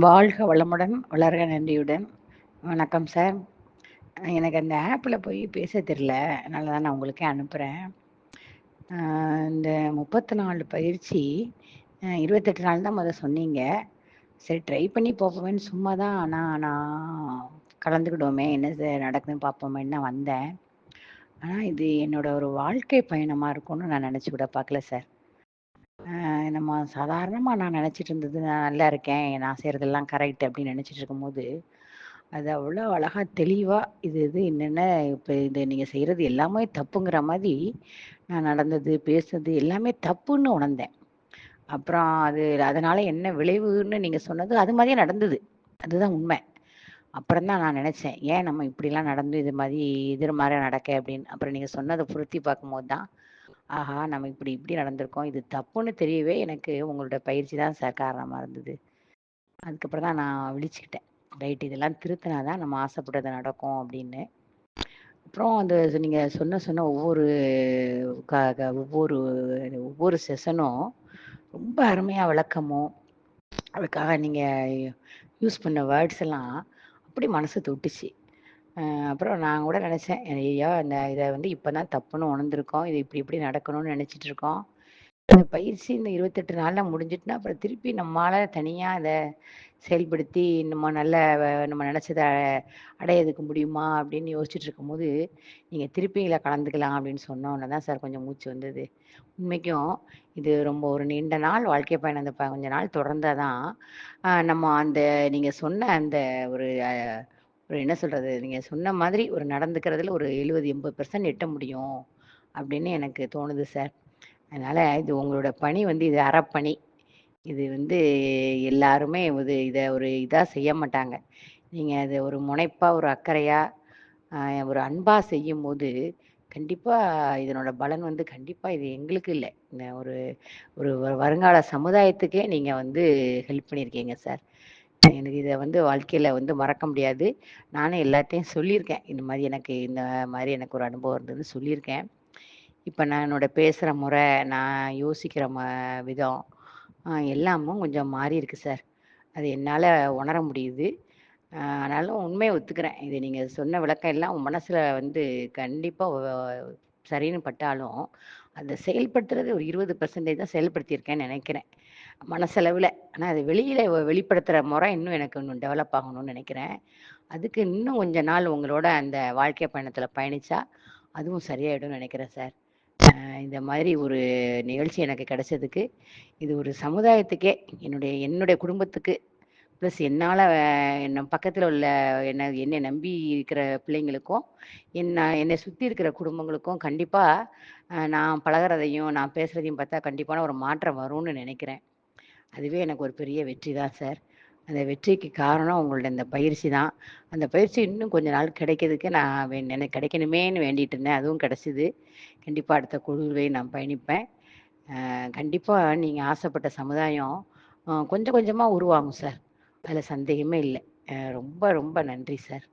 வாழ்க வளமுடன், வளர்க நன்றியுடன். வணக்கம் சார். எனக்கு அந்த ஆப்பில் போய் பேச தெரில. அதனால தான் நான் உங்களுக்கே அனுப்புகிறேன். இந்த 34 பயிற்சி 28 நாள் தான் சொன்னீங்க. சரி, ட்ரை பண்ணி பார்ப்போமேன்னு சும்மா தான் நான் கலந்துக்கிடுவோமே, என்ன நடக்குதுன்னு பார்ப்போமேன்னு தான் வந்தேன். ஆனால் இது என்னோட ஒரு வாழ்க்கை பயணமாக இருக்கும்னு நான் நினச்சி கூட பார்க்கல சார். நம்ம சாதாரணமாக நான் நினச்சிட்டு இருந்தது, நான் நல்லா இருக்கேன், நான் செய்கிறதெல்லாம் கரெக்ட் அப்படின்னு நினச்சிட்டு இருக்கும்போது, அது அவ்வளோ அழகா தெளிவா இது இது என்னென்ன இப்போ இது நீங்கள் செய்கிறது எல்லாமே தப்புங்கிற மாதிரி நான் நடந்தது, பேசுனது எல்லாமே தப்புன்னு உணர்ந்தேன். அப்புறம் அதனால என்ன விளைவுன்னு நீங்கள் சொன்னது அது மாதிரியே நடந்தது. அதுதான் உண்மை. அப்புறம் தான் நான் நினச்சேன், ஏன் நம்ம இப்படிலாம் நடந்து இது மாதிரி எதிர்மாறா நடக்க அப்படின்னு. அப்புறம் நீங்கள் சொன்னதை பொருத்தி பார்க்கும்போது தான், ஆஹா! நம்ம இப்படி இப்படி நடந்திருக்கோம். இது தப்புன்னு தெரியவே எனக்கு உங்களோட பயிற்சி தான் சார் காரணமா இருந்தது. அதுக்கப்புறம் தான் நான் விழிச்சுக்கிட்டேன். ரைட், இதெல்லாம் திருத்தினா தான் நம்ம ஆசைப்பட்டது நடக்கும் அப்படின்னு. அப்புறம் நீங்க சொன்ன ஒவ்வொரு க க ஒவ்வொரு ஒவ்வொரு செஷனும் ரொம்ப அருமையா விளக்கமும், அதுக்காக நீங்க யூஸ் பண்ண வேர்ட்ஸ் எல்லாம் அப்படி மனசு தொட்டுச்சு. அப்புறம் நான் கூட நினைச்சேன், ஐயய்யோ! இத இப்ப தான் தப்புன்னு உணர்ந்திருக்கோம். இது இப்படி இப்படி நடக்கணும்னு நினைச்சிட்டு இருக்கோம். இந்த பயிற்சி இந்த 28 நாள்ல முடிஞ்சுட்டுனா, அப்புறம் திருப்பி நம்மால தனியா அத செயல்படுத்தி நம்ம நல்ல நம்ம நினைச்சத அடையறதுக்கு முடியுமா? அப்படின்னு யோசிச்சுட்டு இருக்கும்போது, நீங்க திருப்பி இதுல கலந்துக்கலாம் அப்படின்னு சொன்னோனே தான் சார் கொஞ்சம் மூச்சு வந்தது. உண்மைக்கும் இது ரொம்ப ஒரு நீண்ட நாள் வாழ்க்கை பயணம். அந்த கொஞ்ச நாள் தொடர்ந்தா தான், நம்ம நீங்க சொன்ன அந்த ஒரு ஒரு என்ன சொல்றது? நீங்க சொன்ன மாதிரி ஒரு நடந்துக்கிறதுல ஒரு 70, 80% எட்ட முடியும் அப்படின்னு எனக்கு தோணுது சார். அதனால இது உங்களோட பணி இது அறப்பணி. இது எல்லாருமே இத ஒரு இதா செய்ய மாட்டாங்க. நீங்க அத ஒரு முனைப்பா, ஒரு அக்கறையா, அ ஒரு அன்பா செய்யும்போது, கண்டிப்பா இதனோட பலன் கண்டிப்பா இது எங்களுக்கு இல்ல. இந்த ஒரு ஒரு வருங்கால சமுதாயத்துக்கே நீங்க ஹெல்ப் பண்ணியிருக்கீங்க சார். எனக்கு இத வாழ்க்கையில மறக்க முடியாது. நானும் எல்லார்ட்டயும் சொல்லியிருக்கேன். இந்த மாரி எனக்கு ஒரு அனுபவம் இருந்ததுன்னு சொல்லியிருக்கேன். இப்ப நான் என்னோட பேசுற முறை, நான் யோசிக்கிற விதம், எல்லாமும் கொஞ்சம் மாறியிருக்கு சார். அது என்னால உணர முடியுது. ஆனாலும் உண்மைய ஒத்துக்கிறேன். இது நீங்க சொன்ன விளக்கம் எல்லாம் உன் மனசுல கண்டிப்பா சரின்னு பட்டாலும், அத செயல்படுத்துறது ஒரு 20% தான் செயல்படுத்தியிருக்கேன்னு நெனைக்கிறேன். மனசளவுல. ஆனா அது வெளியில வெளிப்படுத்துற முறை இன்னும் டெவலப் ஆகணும்னு நெனைக்கிறேன். அதுக்கு இன்னும் கொஞ்ச நாள் உங்களோட அந்த வாழ்க்கை பயணத்துல பயணிச்சா, அதுவும் சரியாயிடும்னு நெனைக்கிறேன் சார். இந்த மாதிரி ஒரு நிகழ்ச்சி எனக்கு கிடைச்சதுக்கு, இது ஒரு சமுதாயத்துக்கே, என்னுடைய குடும்பத்துக்கு, ப்ளஸ் என்னால என்ன பக்கத்துல உள்ள என்னை நம்பி இருக்கிற பிள்ளைங்களுக்கும், என்னை சுத்தி இருக்கிற குடும்பங்களுக்கும் கண்டிப்பா நான் பழகுறதையும், நான் பேசுறதையும் பார்த்தா கண்டிப்பான ஒரு மாற்றம் வரும்னு நினைக்கிறேன். அதுவே எனக்கு ஒரு பெரிய வெற்றி தான் சார். அந்த வெற்றிக்கு காரணம் உங்களோட இந்த பயிற்சி தான். அந்த பயிற்சி இன்னும் கொஞ்ச நாள் கிடைக்கிறதுக்கு நான் எனக்கு கிடைக்கணுமேன்னு வேண்டிட்டு இருந்தேன். அதுவும் கிடைச்சது. கண்டிப்பா அடுத்த குழுவை நான் பயணிப்பேன். கண்டிப்பா நீங்க ஆசைப்பட்ட சமுதாயம் கொஞ்சம் கொஞ்சமா உருவாகும் சார். அதுல சந்தேகமே இல்ல. ரொம்ப ரொம்ப நன்றி சார்.